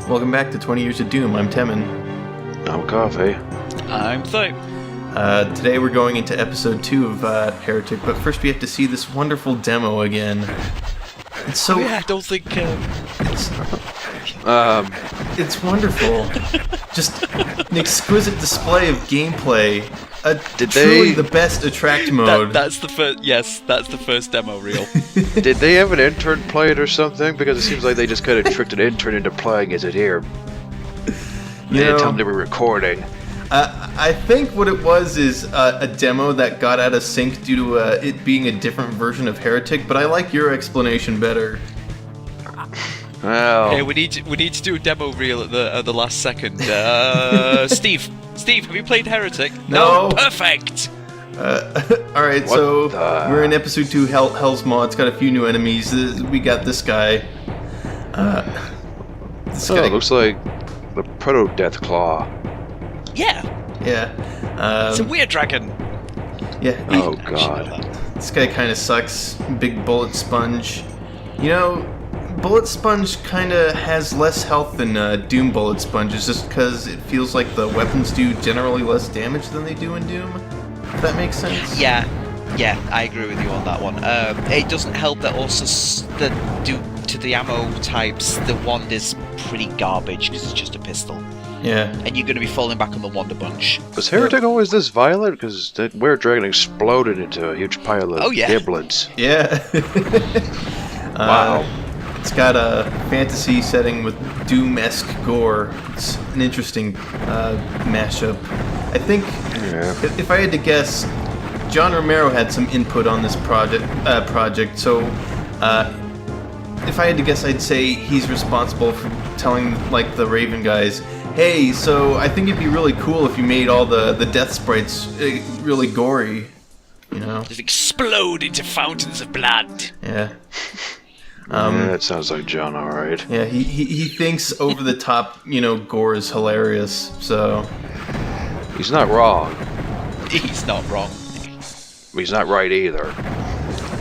Welcome back to 20 Years of Doom. I'm Temin. I'm Coffee. I'm Thype. Today we're going into episode 2 of Heretic, but first we have to see this wonderful demo again. It's so... I don't think... It's wonderful. Just an exquisite display of gameplay. Truly the best attract mode. That's the first... Yes, that's the first demo reel. Did they have an intern play it or something? Because it seems like they just kind of tricked an intern into playing it here. They didn't tell them they were recording. I think what it was is a demo that got out of sync due to it being a different version of Heretic, but I like your explanation better. Well... Hey, we need to do a demo reel at the last second. Steve, have you played Heretic? No. Perfect! Alright, so we're in episode 2, Hell's Maw. It's got a few new enemies. We got this guy. It looks like the Proto-Deathclaw. Yeah. It's a weird dragon. Yeah. Oh god. This guy kind of sucks. Big bullet sponge. You know, bullet sponge kind of has less health than Doom bullet sponges, just because it feels like the weapons do generally less damage than they do in Doom. If that makes sense. Yeah, I agree with you on that one. It doesn't help that also due to the ammo types, the wand is pretty garbage because it's just a pistol. Yeah. And you're going to be falling back on the Wonder Bunch. Was Heretic always this violent? Because that weird dragon exploded into a huge pile of giblets. Yeah. Wow. It's got a fantasy setting with Doom-esque gore. It's an interesting mashup. I think, if I had to guess, John Romero had some input on this project, so if I had to guess, I'd say he's responsible for telling, like, the Raven guys, hey, so I think it'd be really cool if you made all the death sprites really gory, you know? Just explode into fountains of blood. Yeah. That sounds like John, alright. Yeah, he thinks over-the-top, gore is hilarious, so... He's not wrong. He's not wrong. But he's not right either.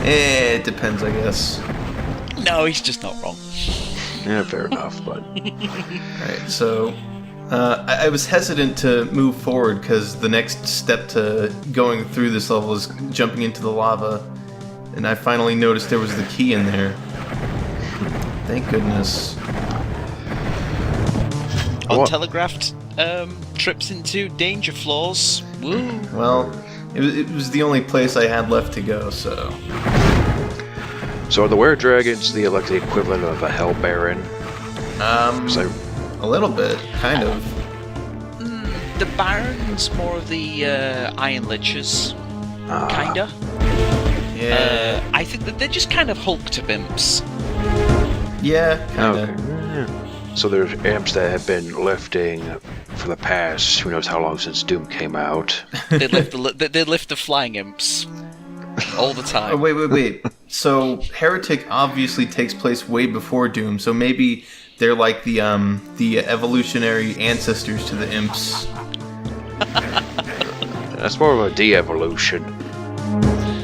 It depends, I guess. No, he's just not wrong. Yeah, fair enough, but... Alright, so... I was hesitant to move forward because the next step to going through this level is jumping into the lava. And I finally noticed there was the key in there. Thank goodness. Untelegraphed trips into danger floors. Woo. Well, it was the only place I had left to go, so... So are the were-dragons the equivalent of a Hell Baron? A little bit, kind of. The Baron's more of the Iron Lichers, kinda. Yeah. I think that they're just kind of Hulk to Bimps. Yeah, kinda. Okay. So there's imps that have been lifting for the past, who knows how long since Doom came out. They lift the flying imps all the time. Oh, wait. So Heretic obviously takes place way before Doom, so maybe they're like the evolutionary ancestors to the imps. That's more of a de-evolution.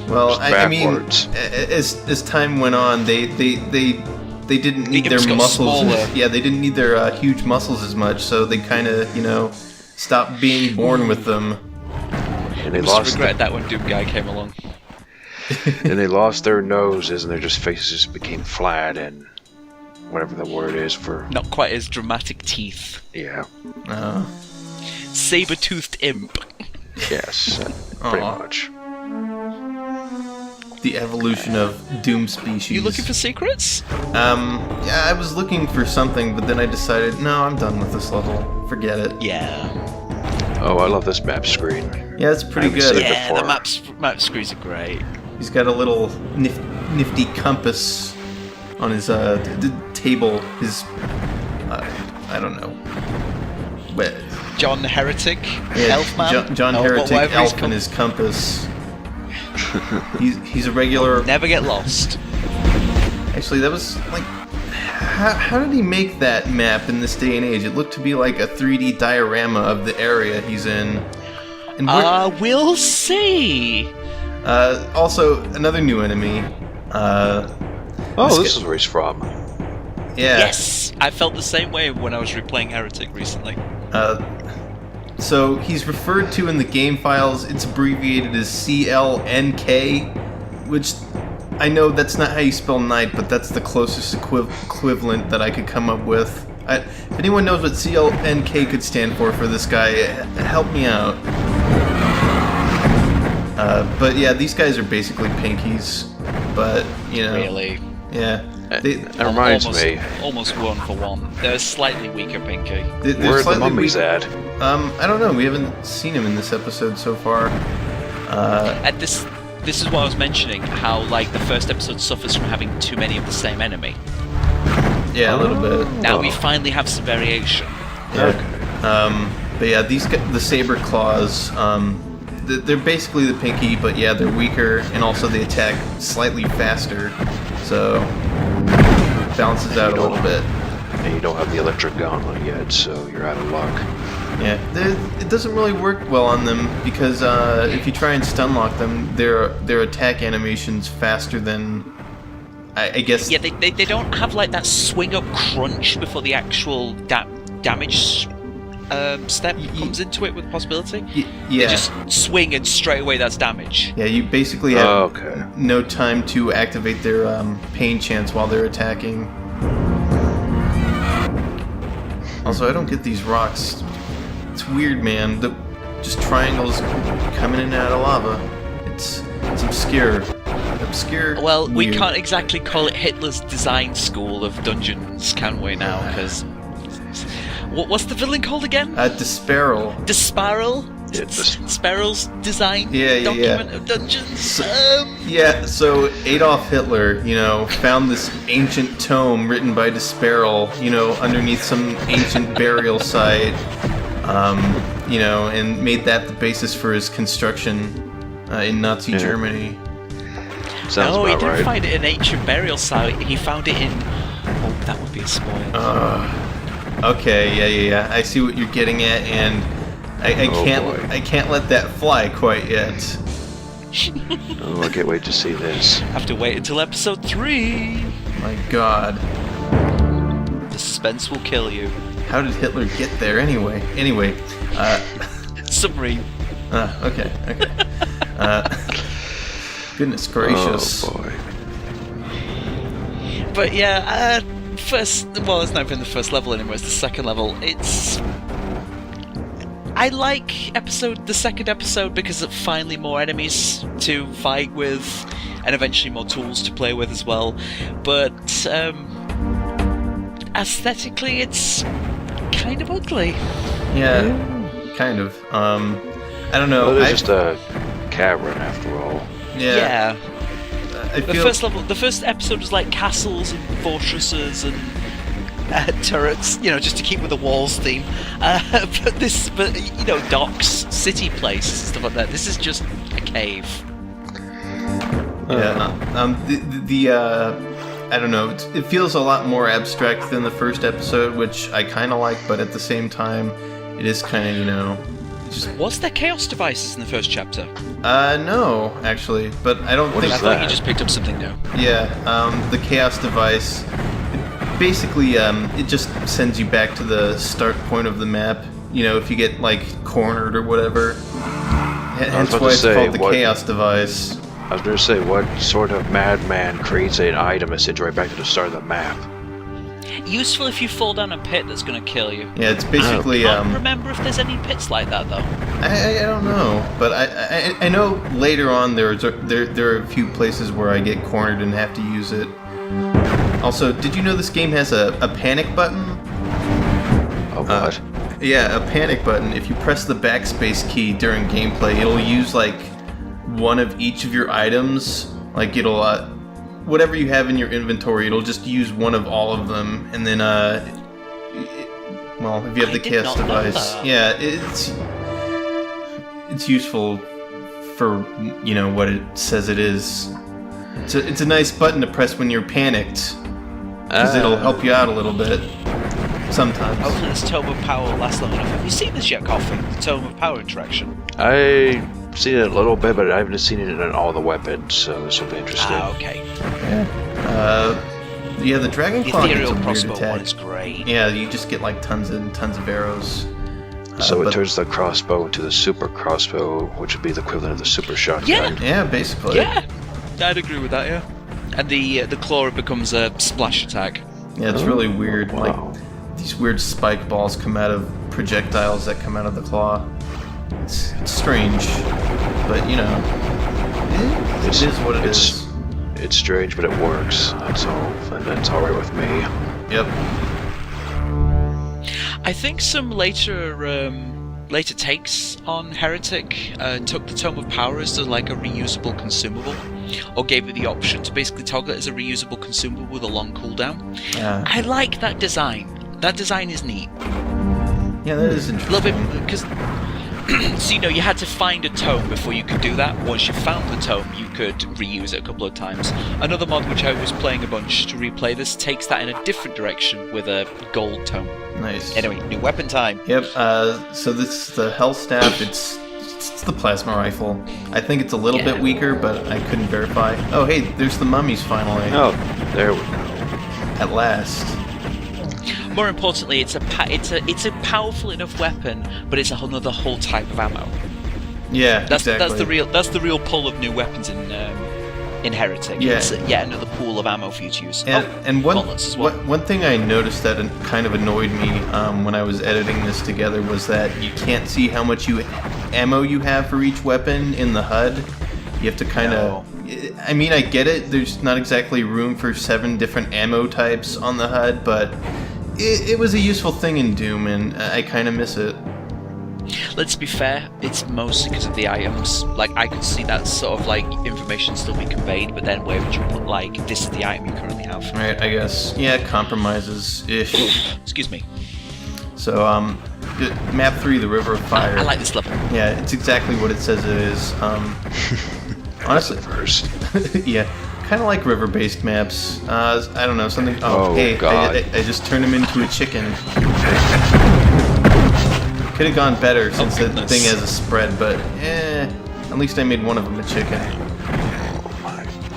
Well, I mean, as time went on, they didn't need their muscles. Smaller. Yeah, they didn't need their huge muscles as much, so they kind of, stopped being born with them. And they regretted that when Doom Guy came along. And they lost their noses, and their faces just became flat, and whatever the word is for... Not quite as dramatic teeth. Yeah. Saber-toothed imp. Yes, pretty much. The evolution of Doom species. You looking for secrets? Yeah, I was looking for something, but then I decided, no, I'm done with this level. Forget it. Yeah. Oh, I love this map screen. Yeah, it's pretty good. Yeah, the map screens are great. He's got a little nifty compass on his table. His I don't know. But John Heretic, yeah, Elfman. John Heretic, elf and his compass. he's a regular. Never get lost. Actually, that was like, how did he make that map in this day and age? It looked to be like a 3D diorama of the area he's in. And we'll see. Also, another new enemy. This is where he's from. Yeah. Yes, I felt the same way when I was replaying Heretic recently. So he's referred to in the game files, it's abbreviated as CLNK, which I know that's not how you spell knight, but that's the closest equivalent that I could come up with. If anyone knows what CLNK could stand for this guy, help me out. But yeah, these guys are basically pinkies, but, you know. Really? Yeah. That reminds me. Almost 1-for-1. They're a slightly weaker pinky. Where are the mummies at? I don't know. We haven't seen him in this episode so far. And this is what I was mentioning, how like the first episode suffers from having too many of the same enemy. Yeah, a little bit. Now we finally have some variation. Yeah. But yeah, the saber claws. They're basically the pinky, but yeah, they're weaker, and also they attack slightly faster, so it balances out a little bit. And you don't have the electric gauntlet yet, so you're out of luck. Yeah, it doesn't really work well on them because if you try and stun lock them, their attack animation's faster than I guess. Yeah, they don't have like that swing up crunch before the actual damage step comes into it with possibility. Yeah. They just swing and straight away that's damage. Yeah, you basically have no time to activate their pain chance while they're attacking. Also, I don't get these rocks. It's weird, man. Just triangles coming in and out of lava. It's obscure. Well, we weird. can't exactly call it Hitler's design school of dungeons, can we now? Because what's the villain called again? Disparal. Disparal? Yeah, Sparrow's design document of dungeons? So Adolf Hitler, found this ancient tome written by Disparal, underneath some ancient burial site, and made that the basis for his construction in Nazi Germany. Sounds he about didn't right. find it in an ancient burial site, he found it in... Oh, that would be a spoiler. Okay, yeah. I see what you're getting at, and I can't let that fly quite yet. Oh, I can't wait to see this. Have to wait until episode 3. My God. The suspense will kill you. How did Hitler get there anyway? Submarine. Okay. Goodness gracious. Oh boy. But yeah, it's not even the first level anymore, it's the second level. I like the second episode because it's finally more enemies to fight with and eventually more tools to play with as well. But aesthetically it's kind of ugly. Yeah, kind of. I don't know. Well, it's just a cavern after all. Yeah. The first episode was like castles and fortresses and turrets, just to keep with the walls theme. But docks, city places and stuff like that. This is just a cave. Yeah. I don't know. It feels a lot more abstract than the first episode, which I kind of like, but at the same time, it is kind of, Was there chaos devices in the first chapter? No, actually, but I don't think. I thought you just picked up something new. Yeah, the chaos device. Basically, it just sends you back to the start point of the map. If you get cornered or whatever. Hence why it's called the chaos device. I was going to say, what sort of madman creates an item and sends you right back to the start of the map? Useful if you fall down a pit that's going to kill you. Yeah, it's basically. I can't remember if there's any pits like that though. I don't know, but I know later on there are a few places where I get cornered and have to use it. Also, did you know this game has a panic button? Oh, what? Yeah, a panic button. If you press the backspace key during gameplay, it'll use one of each of your items. It'll whatever you have in your inventory, it'll just use one of all of them, and then if you have the chaos device, yeah, it's useful for what it says it is. It's a nice button to press when you're panicked, because it'll help you out a little bit sometimes. Hopefully this Tome of Power will last long enough. Have you seen this yet, Coffee? The Tome of Power interaction? I've seen it a little bit, but I haven't seen it in all the weapons, so this will be interesting. Okay. Yeah, the Dragon The Claw gets ethereal a weird crossbow attack. one is great. Yeah, you just get like tons and tons of arrows. So it but- turns the crossbow into the super crossbow, which would be the equivalent of the super shotgun. Yeah. Yeah, basically. Yeah, I'd agree with that. Yeah, and the claw becomes a splash attack. Yeah, it's really weird. Wow. Like these weird spike balls come out of projectiles that come out of the claw. It's strange, but you know, it is what it is. It's strange, but it works. That's all, and that's all right with me. Yep. I think some later takes on Heretic took the Tome of Power as like a reusable consumable, or gave it the option to basically toggle it as a reusable consumable with a long cooldown. Yeah. I like that design. That design is neat. Yeah, that is A interesting. little bit because. So, you had to find a tome before you could do that. Once you found the tome, you could reuse it a couple of times. Another mod which I was playing a bunch to replay this takes that in a different direction with a gold tome. Nice. Anyway, new weapon time. Yep. So this is the Hell Staff. It's the plasma rifle. I think it's a little bit weaker, but I couldn't verify. Oh, hey, there's the mummies finally. Oh, there we go. At last. More importantly, it's a powerful enough weapon, but it's another whole type of ammo. Yeah, That's exactly. that's the real pull of new weapons in Heretic. Yeah. It's yet another pool of ammo for you to use. And gauntlets as well. one thing I noticed that kind of annoyed me when I was editing this together was that you can't see how much ammo you have for each weapon in the HUD. You have to kind of... I mean, I get it. There's not exactly room for 7 different ammo types on the HUD, but it was a useful thing in Doom, and I kind of miss it. Let's be fair, it's mostly because of the items. Like, I could see that sort of, like, information still be conveyed, but then where would you put, like, this is the item you currently have? Right, I guess. Yeah, compromises-ish. Excuse me. So, map 3, the River of Fire. I like this level. Yeah, it's exactly what it says it is. Honestly, First. yeah, kind of like river-based maps. I don't know, something... Oh, hey, God. I just turned him into a chicken. Could have gone better since the goodness. thing has a spread, but at least I made one of them a chicken.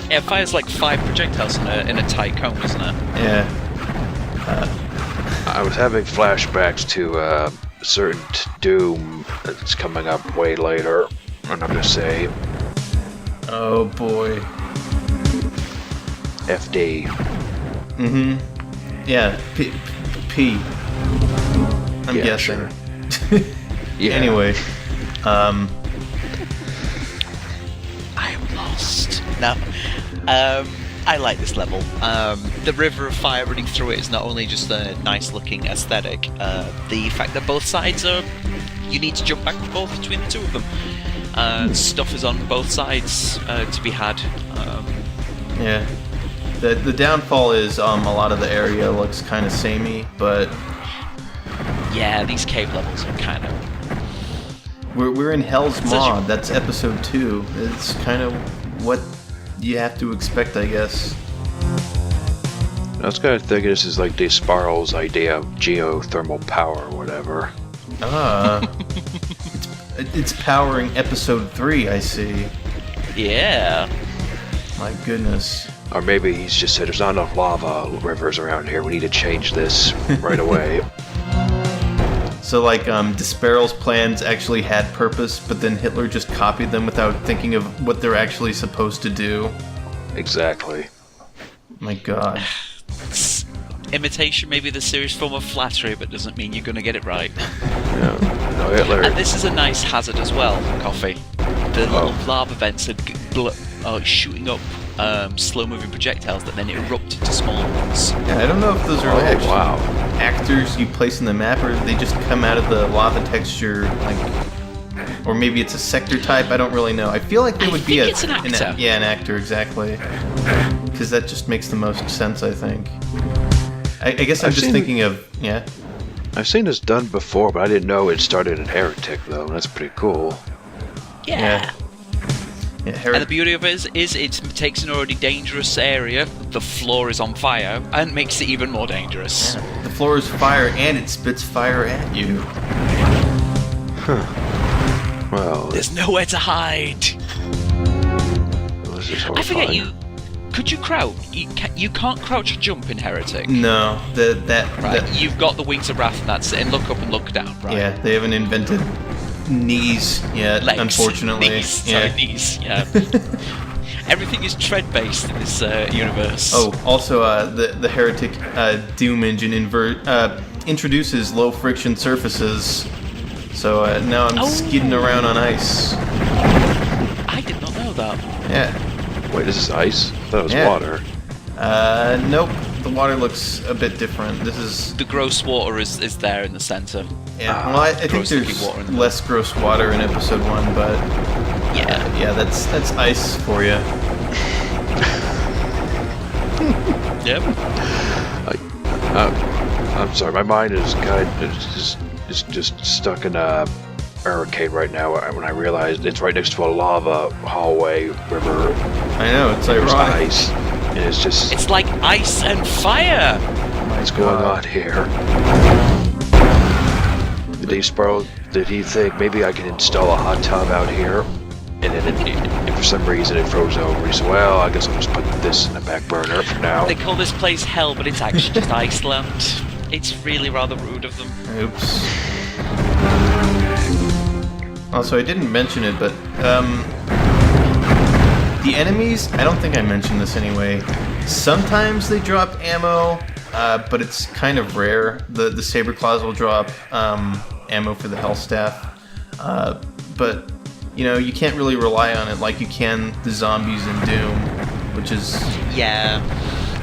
Yeah, it fires like 5 projectiles in a tight cone, doesn't it? Yeah. I was having flashbacks to a certain Doom that's coming up way later. I'm not gonna say Oh boy. FD. Mm-hmm. Yeah. P. I'm Yeah, guessing. Yeah. Anyway. I am lost. No. I like this level. The River of Fire running through it is not only just a nice looking aesthetic, the fact that both sides are... You need to jump back and forth between the two of them. Stuff is on both sides to be had. Yeah. The downfall is a lot of the area looks kind of samey, but Yeah, these cave levels are kind of... we're in Hell's Such Maw. a- That's episode 2. It's kind of what you have to expect, I guess. I was kind of thinking this is like Desparrow's idea of geothermal power or whatever. It's powering episode 3, I see. Yeah. My goodness. Or maybe he's just said there's not enough lava rivers around here. We need to change this right away. So, like, Desparrow's plans actually had purpose, but then Hitler just copied them without thinking of what they're actually supposed to do. Exactly. My God. Imitation may be the serious form of flattery, but doesn't mean you're going to get it right. No, Hitler. And this is a nice hazard as well, Coffee. The little lava vents are shooting up slow-moving projectiles that then erupt into small ones. Yeah, I don't know if those are actually wow. actors you place in the map, or they just come out of the lava texture, like, or maybe it's a sector type. I don't really know. I feel like they would be think it's an actor. an actor, exactly, because that just makes the most sense, I think. I guess I'm I've just seen- thinking of I've seen this done before, but I didn't know it started in Heretic, though. That's pretty cool. Yeah. yeah. And the beauty of it is it takes an already dangerous area, the floor is on fire, and makes it even more dangerous. The floor is fire, and it spits fire at you. Well, There's nowhere to hide. this is I forget horrifying. Could you crouch? You can't crouch or jump in Heretic. No, Right. You've got the wings of wrath, and that's it. And look up and look down. Right. Yeah, they haven't invented knees yet, Legs. unfortunately. Knees. Yeah. Sorry, knees. Yeah. Everything is tread-based in this universe. Oh, also, the Heretic Doom engine introduces low-friction surfaces, so now I'm skidding around on ice. I did not know that. Yeah. Wait, is this ice? I thought it was water. Nope. The water looks a bit different. This is... The gross water is there in the center. Yeah, well, I think there's less gross water in episode 1, but... Yeah, that's ice for you. Yep. I'm sorry, my mind is just stuck in a barricade right now when I realized it's right next to a lava hallway river. I know, it's There's ironic. ice, and it's just... It's like ice and fire! What's going on here? Did Sparrow, did he think maybe I can install a hot tub out here? And then for some reason it froze over. He said, well, I guess I'll just put this in the back burner for now. They call this place hell, but it's actually just Iceland. It's really rather rude of them. Oops. Also, I didn't mention it, but the enemies, I don't think I mentioned this anyway, sometimes they drop ammo, but it's kind of rare. The Saber Claws will drop ammo for the Hell Staff, but you know, you can't really rely on it like you can the zombies in Doom, which is... Yeah,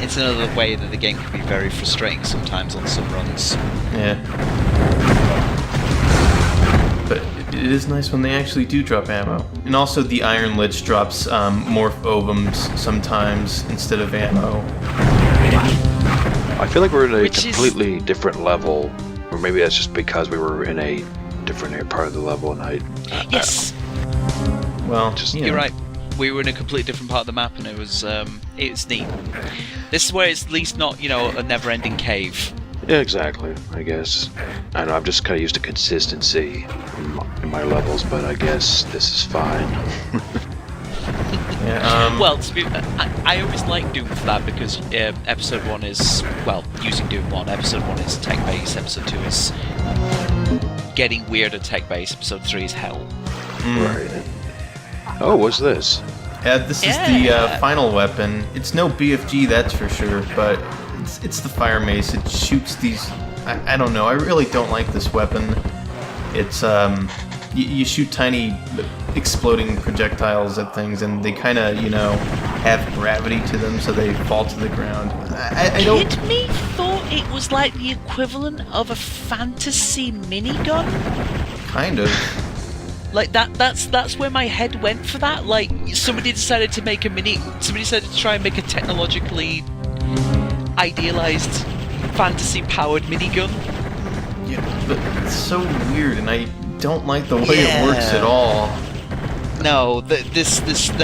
it's another way that the game can be very frustrating sometimes on some runs. Yeah. But it is nice when they actually do drop ammo. And also the Iron Lich drops morph ovums sometimes instead of ammo. I feel like we're in a completely different level, or maybe that's just because we were in a different part of the level, and Yes! Well, You're right. We were in a completely different part of the map, and it was neat. This is where it's at least not, you know, a never-ending cave. Yeah, exactly, I guess. I know, I'm just kind of used to consistency in my levels, but I guess this is fine. Yeah, well, I always like Doom for that, because episode 1 is, well, using Doom 1, episode 1 is tech-based, episode 2 is getting weirder tech-based, episode 3 is hell. Right. Oh, what's this? this is the final weapon. It's no BFG, that's for sure, but it's the fire mace. It shoots these... I don't know, I really don't like this weapon. It's, you shoot tiny exploding projectiles at things, and they kind of, you know, have gravity to them, so they fall to the ground. I don't... Kid me thought it was like the equivalent of a fantasy minigun? Kind of. Like that's where my head went for that. Like somebody decided to try and make a technologically idealized fantasy-powered minigun. Yeah, but it's so weird, and I don't like the way it works at all. No, the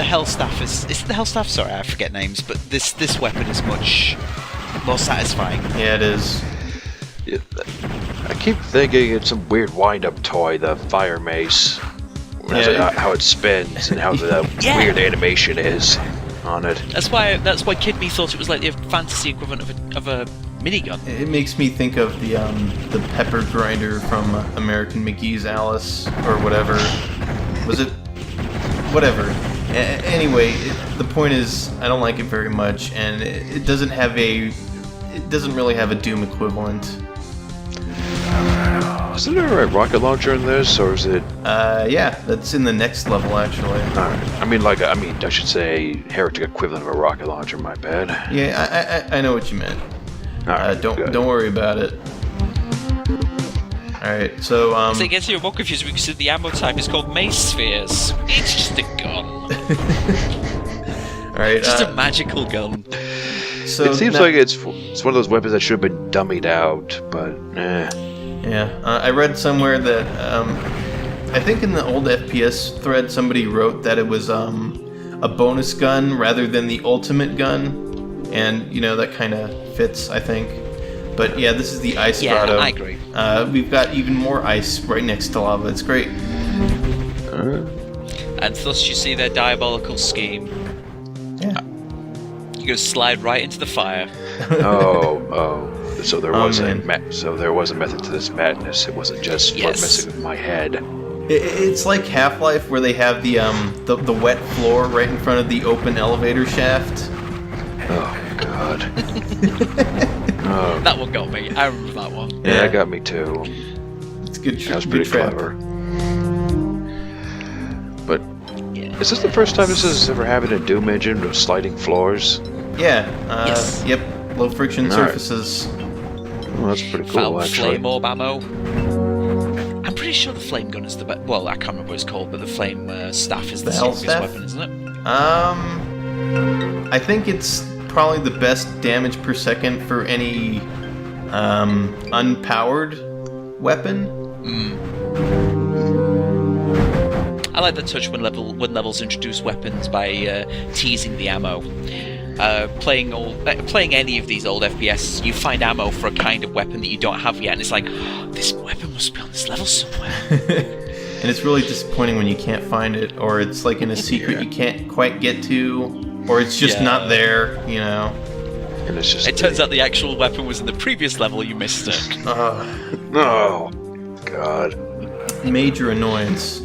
Hell Staff is the Hell Staff. Sorry, I forget names, but this weapon is much more satisfying. Yeah, it is. I keep thinking it's some weird wind-up toy, the fire mace. How it spins and how the weird animation is on it. That's why Kid Me thought it was like the fantasy equivalent of a minigun. It makes me think of the pepper grinder from American McGee's Alice or whatever. Was it? Whatever. Anyway, the point is, I don't like it very much, and it doesn't really have a Doom equivalent. Isn't there a rocket launcher in this, or is it? Yeah, that's in the next level actually. Alright. I should say Heretic equivalent of a rocket launcher. My bad. Yeah, I know what you meant. Alright, don't worry about it. Alright, so So it gets you more confused because the ammo type is called mace spheres. It's just a gun. Alright, just a magical gun. So it seems like it's one of those weapons that should have been dummied out, but Yeah, I read somewhere that I think in the old FPS thread somebody wrote that it was a bonus gun rather than the ultimate gun, and you know that kind of fits, I think. But yeah, this is the ice grotto. I agree. We've got even more ice right next to lava. It's great. And thus you see their diabolical scheme. Yeah. You're gonna slide right into the fire. Oh. So there was man. there was a method to this madness. It wasn't just messing with my head. It's like Half-Life where they have the wet floor right in front of the open elevator shaft. Oh God. That one got me. I remember that one. Yeah, that got me too. It's good. That was good pretty trap. clever. But is this the first time this has ever happened in Doom Engine with sliding floors? Yeah. Yes. Yep. Low friction surfaces. Well, that's pretty cool, Found actually. flame orb ammo. I'm pretty sure the flame gun is the best. Well, I can't remember what it's called, but the flame staff is the hell strongest staff? weapon, isn't it? I think it's probably the best damage per second for any unpowered weapon. I like the touch when levels introduce weapons by teasing the ammo. Playing any of these old FPS, you find ammo for a kind of weapon that you don't have yet, and it's like, this weapon must be on this level somewhere. And it's really disappointing when you can't find it, or it's like in a secret you can't quite get to, or it's just not there, you know. And it's just It turns out the actual weapon was in the previous level, you missed it. Oh God. Major annoyance.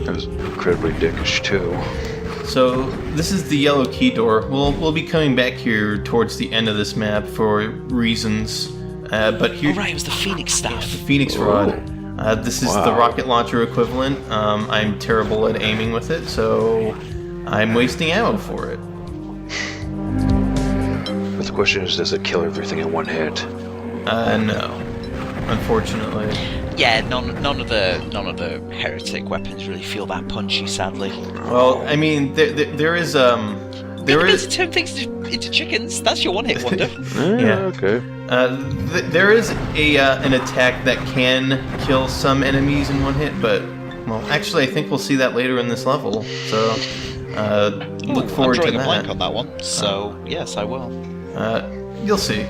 That was incredibly dickish too. So this is the yellow key door. We'll be coming back here towards the end of this map for reasons. But here, Oh right, it was the Phoenix staff. the Phoenix Rod. This is the Wow. rocket launcher equivalent. I'm terrible at aiming with it, so I'm wasting ammo for it. But the question is, does it kill everything in one hit? No, unfortunately. Yeah, none of the heretic weapons really feel that punchy, sadly. Well, I mean, there is there is turn things into chickens. That's your one-hit wonder. Yeah. Okay. there is an attack that can kill some enemies in one hit, but well, actually, I think we'll see that later in this level. So look forward I'm to drawing a that. blank on that one, so yes, I will. You'll see.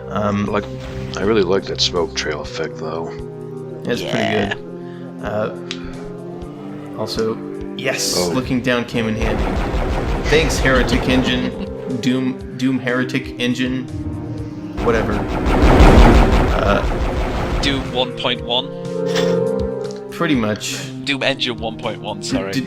I really like that smoke trail effect, though. It's pretty good. Also, yes, looking down came in handy. Thanks, Heretic Engine, Doom Heretic Engine, whatever. Doom 1.1. Pretty much. Doom Engine 1.1. Sorry.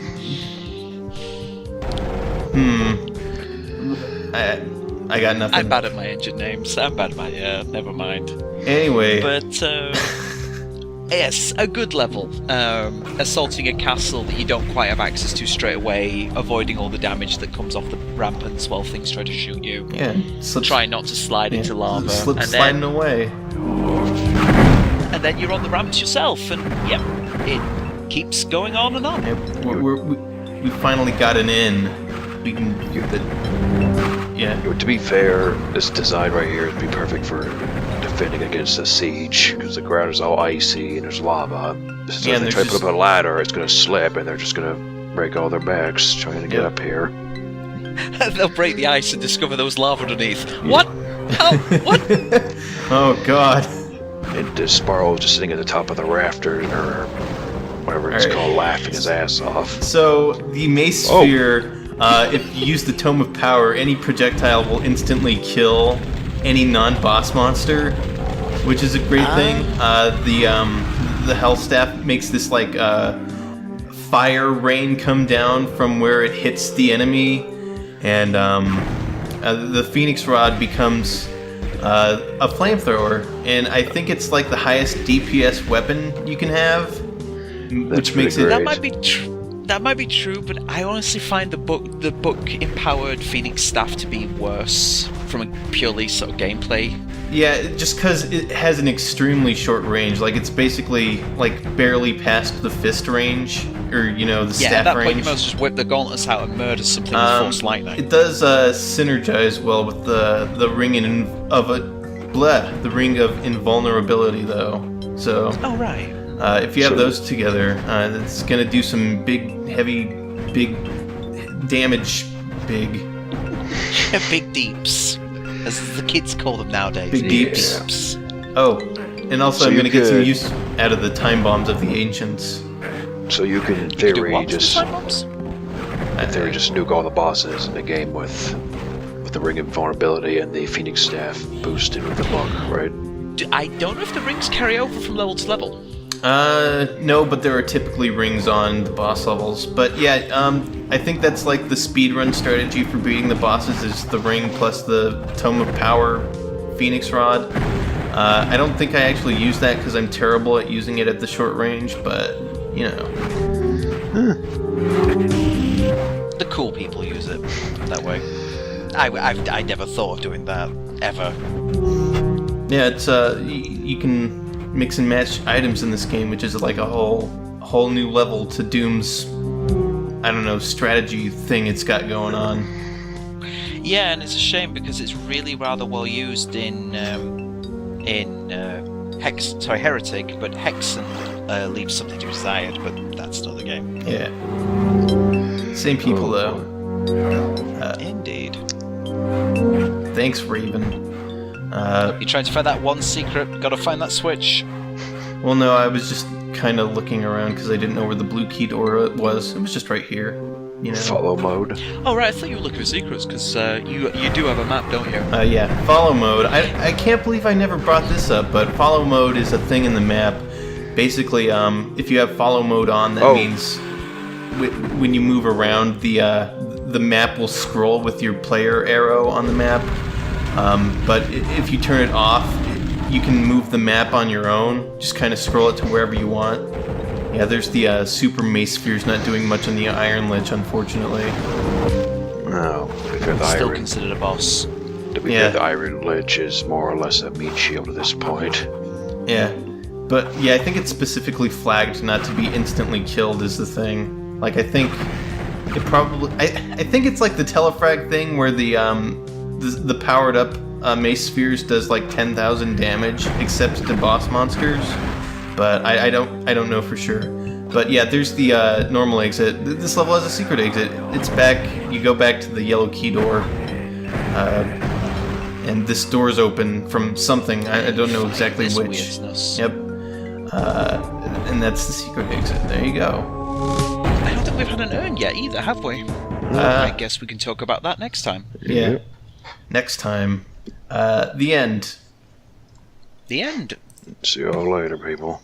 I got nothing. I'm bad at my engine names. I'm bad at my never mind. Anyway. But yes, a good level. Assaulting a castle that you don't quite have access to straight away, avoiding all the damage that comes off the ramparts while things try to shoot you. Yeah. Try not to slide into lava. Sliding away. And then you're on the ramps yourself, and yep, it keeps going on and on. Yeah, we finally got an in. We can get the. Yeah. To be fair, this design right here would be perfect for defending against a siege, because the ground is all icy and there's lava. So if they try to put up a ladder, it's going to slip, and they're just going to break all their backs trying to get up here. They'll break the ice and discover there was lava underneath. What? How? What? Oh God. And Sparrow just sitting at the top of the rafter, or whatever it's called, laughing his ass off. So the mace sphere, if you use the Tome of Power, any projectile will instantly kill any non-boss monster, which is a great thing. The Hell Staff makes this like fire rain come down from where it hits the enemy, and the Phoenix Rod becomes a flamethrower, and I think it's like the highest DPS weapon you can have, which makes it. That might be true. That might be true, but I honestly find the book empowered Phoenix Staff to be worse from a purely sort of gameplay. Yeah, just because it has an extremely short range. Like, it's basically like barely past the fist range, or the staff range. Yeah, at that point you must just whip the gauntlets out and murder something with force lightning. It does synergize well with the ring the ring of invulnerability, though. So. Oh right. If you have those together, it's gonna do some big damage. Big deeps, as the kids call them nowadays. Big deeps. Oh, and also I'm gonna get some use out of the time bombs of the ancients. So you can, in theory, just time bombs? nuke all the bosses in the game with with the ring of invulnerability and the Phoenix staff boosted with the book, right? I don't know if the rings carry over from level to level. No, but there are typically rings on the boss levels. But yeah, I think that's like the speedrun strategy for beating the bosses is the ring plus the Tome of Power Phoenix Rod. I don't think I actually use that because I'm terrible at using it at the short range, but, you know. The cool people use it that way. I never thought of doing that, ever. Yeah, it's, you can mix and match items in this game, which is like a whole new level to Doom's, I don't know, strategy thing it's got going on. Yeah, and it's a shame because it's really rather well used in Heretic, but Hexen leaves something to be desired, but that's another game. Yeah. Same people, though. Indeed. Thanks, Raven. You're trying to find that one secret, gotta find that switch. Well, no, I was just kind of looking around because I didn't know where the blue key door was. It was just right here, you know. Follow mode. Oh, right, I thought you were looking for secrets, because you do have a map, don't you? Yeah, follow mode. I can't believe I never brought this up, but follow mode is a thing in the map. Basically, if you have follow mode on, that means when you move around, the map will scroll with your player arrow on the map. But if you turn it off, you can move the map on your own. Just kind of scroll it to wherever you want. Yeah, there's the super mace spheres not doing much on the Iron Lich, unfortunately. No, still considered a boss. To be fair, the Iron Lich is more or less a meat shield at this point. Yeah, but yeah, I think it's specifically flagged not to be instantly killed is the thing. Like, I think it probably... I think it's like the telefrag thing where the powered up mace spheres does like 10,000 damage except to boss monsters, but I don't know for sure. But yeah, there's the normal exit. This level has a secret exit. It's back. You go back to the yellow key door, and this door's open from something. I don't know exactly which. Weirdness. Yep. And that's the secret exit. There you go. I don't think we've had an urn yet either, have we? I guess we can talk about that next time. Yeah. Next time. The end. The end. See you all later, people.